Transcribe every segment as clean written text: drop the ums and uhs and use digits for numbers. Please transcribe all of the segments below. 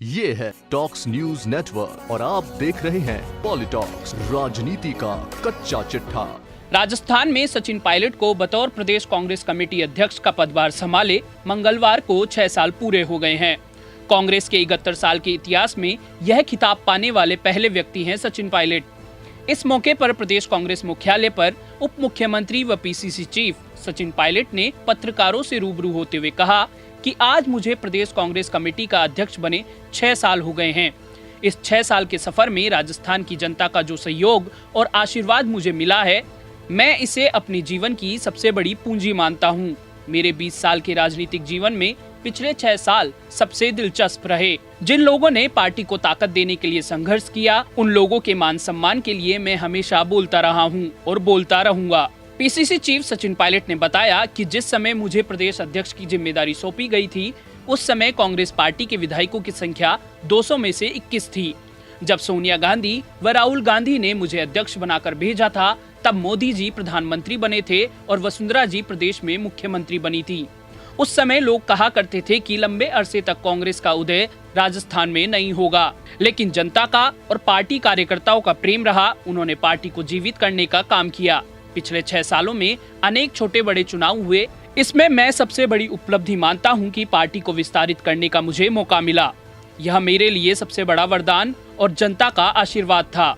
ये है talks news network और आप देख रहे हैं पॉलिटॉक्स, राजनीति का कच्चा चिट्ठा। राजस्थान में सचिन पायलट को बतौर प्रदेश कांग्रेस कमेटी अध्यक्ष का पदभार संभाले मंगलवार को 6 साल पूरे हो गए हैं। कांग्रेस के 71 साल के इतिहास में यह खिताब पाने वाले पहले व्यक्ति हैं सचिन पायलट। इस मौके पर प्रदेश कांग्रेस मुख्यालय पर उप मुख्यमंत्री व पीसीसी चीफ सचिन पायलट ने पत्रकारों से रूबरू होते हुए कहा कि आज मुझे प्रदेश कांग्रेस कमेटी का अध्यक्ष बने 6 साल हो गए हैं। इस 6 साल के सफर में राजस्थान की जनता का जो सहयोग और आशीर्वाद मुझे मिला है, मैं इसे अपने जीवन की सबसे बड़ी पूंजी मानता हूं। मेरे 20 साल के राजनीतिक जीवन में पिछले 6 साल सबसे दिलचस्प रहे। जिन लोगों ने पार्टी को ताकत देने के लिए संघर्ष किया, उन लोगों के मान सम्मान के लिए मैं हमेशा बोलता रहा हूं और बोलता रहूंगा। पीसीसी चीफ सचिन पायलट ने बताया कि जिस समय मुझे प्रदेश अध्यक्ष की जिम्मेदारी सौंपी गई थी, उस समय कांग्रेस पार्टी के विधायकों की संख्या 200 में से 21 थी। जब सोनिया गांधी व राहुल गांधी ने मुझे अध्यक्ष बनाकर भेजा था, तब मोदी जी प्रधानमंत्री बने थे और वसुंधरा जी प्रदेश में मुख्यमंत्री बनी थी। उस समय लोग कहा करते थे कि लंबे अरसे तक कांग्रेस का उदय राजस्थान में नहीं होगा, लेकिन जनता का और पार्टी कार्यकर्ताओं का प्रेम रहा। उन्होंने पार्टी को जीवित करने का काम किया। पिछले 6 सालों में अनेक छोटे बड़े चुनाव हुए। इसमें मैं सबसे बड़ी उपलब्धि मानता हूं कि पार्टी को विस्तारित करने का मुझे मौका मिला। यह मेरे लिए सबसे बड़ा वरदान और जनता का आशीर्वाद था।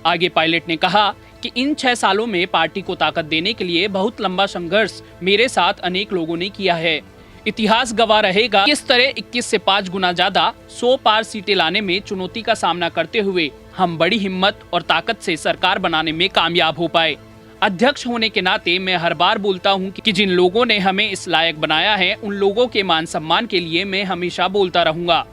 आगे पायलट ने कहा कि इन 6 सालों में पार्टी को ताकत देने के लिए बहुत लंबा संघर्ष मेरे साथ अनेक लोगों ने किया है। इतिहास गवाह रहेगा किस तरह 21 से 5 गुना ज्यादा 100 पार सीटें लाने में चुनौती का सामना करते हुए हम बड़ी हिम्मत और ताकत से सरकार बनाने में कामयाब हो पाए। अध्यक्ष होने के नाते मैं हर बार बोलता हूं कि जिन लोगों ने हमें इस लायक बनाया है, उन लोगों के मान सम्मान के लिए मैं हमेशा बोलता रहूंगा।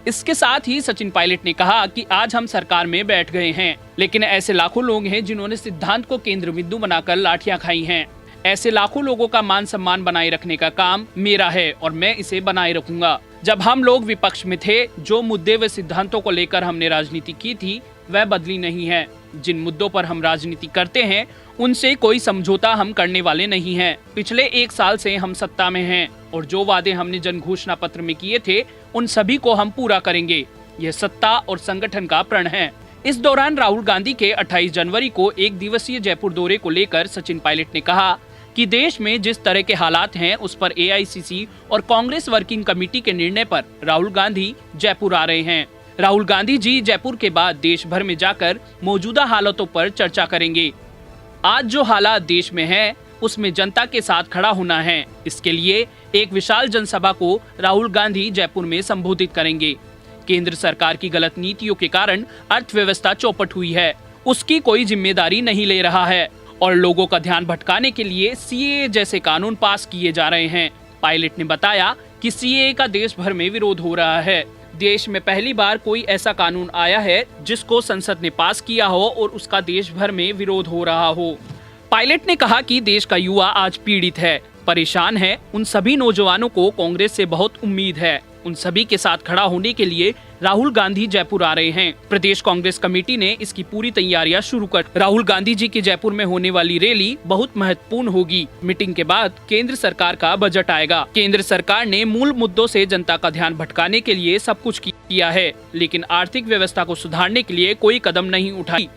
इसके साथ ही सचिन पायलट ने कहा कि आज हम सरकार में बैठ गए हैं, लेकिन ऐसे लाखों लोग हैं जिन्होंने सिद्धांत को केंद्र बिंदु बनाकर लाठियां खाई हैं। ऐसे लाखों लोगों का मान सम्मान बनाए रखने का काम मेरा है और मैं इसे बनाए रखूंगा। जब हम लोग विपक्ष में थे, जो मुद्दे व सिद्धांतों को लेकर हमने राजनीति की थी, वह बदली नहीं है। जिन मुद्दों पर हम राजनीति करते हैं, उनसे कोई समझौता हम करने वाले नहीं हैं। पिछले 1 साल से हम सत्ता में हैं और जो वादे हमने जन घोषणा पत्र में किए थे, उन सभी को हम पूरा करेंगे। यह सत्ता और संगठन का प्रण है। इस दौरान राहुल गांधी के 28 जनवरी को 1 दिवसीय जयपुर दौरे को लेकर सचिन पायलट ने कहा कि देश में जिस तरह के हालात हैं, उस पर एआईसीसी और कांग्रेस वर्किंग कमेटी के निर्णय पर राहुल गांधी जयपुर आ रहे हैं। राहुल गांधी जी जयपुर के बाद देश भर में जाकर मौजूदा हालातों पर चर्चा करेंगे। आज जो हालात देश में है, उसमें जनता के साथ खड़ा होना है। इसके लिए एक विशाल जनसभा को राहुल गांधी जयपुर में संबोधित करेंगे। केंद्र सरकार की गलत नीतियों के कारण अर्थव्यवस्था चौपट हुई है, उसकी कोई जिम्मेदारी नहीं ले रहा है और लोगों का ध्यान भटकाने के लिए सीएए जैसे कानून पास किए जा रहे हैं। पायलट ने बताया कि सीएए का देश भर में विरोध हो रहा है। देश में पहली बार कोई ऐसा कानून आया है जिसको संसद ने पास किया हो और उसका देश भर में विरोध हो रहा हो। पायलट ने कहा कि देश का युवा आज पीड़ित है, परेशान है। उन सभी नौजवानों को कांग्रेस से बहुत उम्मीद है। उन सभी के साथ खड़ा होने के लिए राहुल गांधी जयपुर आ रहे हैं। प्रदेश कांग्रेस कमेटी ने इसकी पूरी तैयारियां शुरू कर। राहुल गांधी जी की जयपुर में होने वाली रैली बहुत महत्वपूर्ण होगी। मीटिंग के बाद केंद्र सरकार का बजट आएगा। केंद्र सरकार ने मूल मुद्दों से जनता का ध्यान भटकाने के लिए सब कुछ किया है, लेकिन आर्थिक व्यवस्था को सुधारने के लिए कोई कदम नहीं उठाई।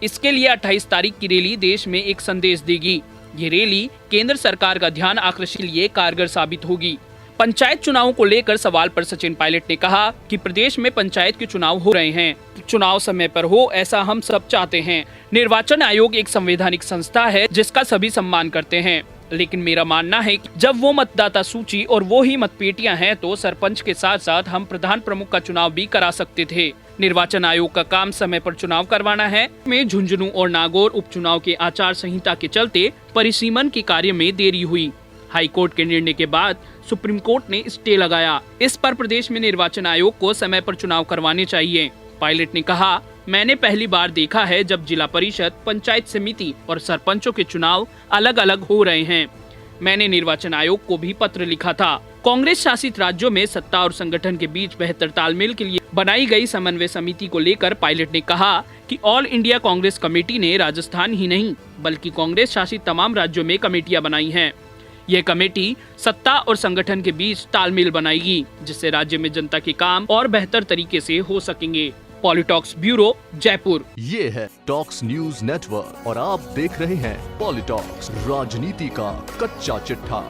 इसके लिए 28 तारीख की रैली देश में एक संदेश देगी। ये रैली केंद्र सरकार का ध्यान आकर्षण के लिए कारगर साबित होगी। पंचायत चुनावों को लेकर सवाल पर सचिन पायलट ने कहा कि प्रदेश में पंचायत के चुनाव हो रहे हैं। चुनाव समय पर हो, ऐसा हम सब चाहते हैं। निर्वाचन आयोग एक संवैधानिक संस्था है जिसका सभी सम्मान करते हैं, लेकिन मेरा मानना है कि जब वो मतदाता सूची और वो ही मतपेटियां हैं, तो सरपंच के साथ साथ हम प्रधान प्रमुख का चुनाव भी करा सकते थे। निर्वाचन आयोग का काम समय पर चुनाव करवाना है। में झुंझुनू और नागौर उपचुनाव के आचार संहिता के चलते परिसीमन के कार्य में देरी हुई। हाई कोर्ट के निर्णय के बाद सुप्रीम कोर्ट ने स्टे लगाया। इस पर प्रदेश में निर्वाचन आयोग को समय पर चुनाव करवाने चाहिए। पायलट ने कहा, मैंने पहली बार देखा है जब जिला परिषद, पंचायत समिति और सरपंचों के चुनाव अलग अलग हो रहे हैं। मैंने निर्वाचन आयोग को भी पत्र लिखा था। कांग्रेस शासित राज्यों में सत्ता और संगठन के बीच बेहतर तालमेल के लिए बनाई गई समन्वय समिति को लेकर पायलट ने कहा कि ऑल इंडिया कांग्रेस कमेटी ने राजस्थान ही नहीं, बल्कि कांग्रेस शासित तमाम राज्यों में कमेटियां बनाई हैं। यह कमेटी सत्ता और संगठन के बीच तालमेल बनाएगी, जिससे राज्य में जनता के काम और बेहतर तरीके से हो सकेंगे। पॉलिटॉक्स ब्यूरो, जयपुर। ये है टॉक्स न्यूज नेटवर्क और आप देख रहे हैं पॉलिटॉक्स, राजनीति का कच्चा चिट्ठा।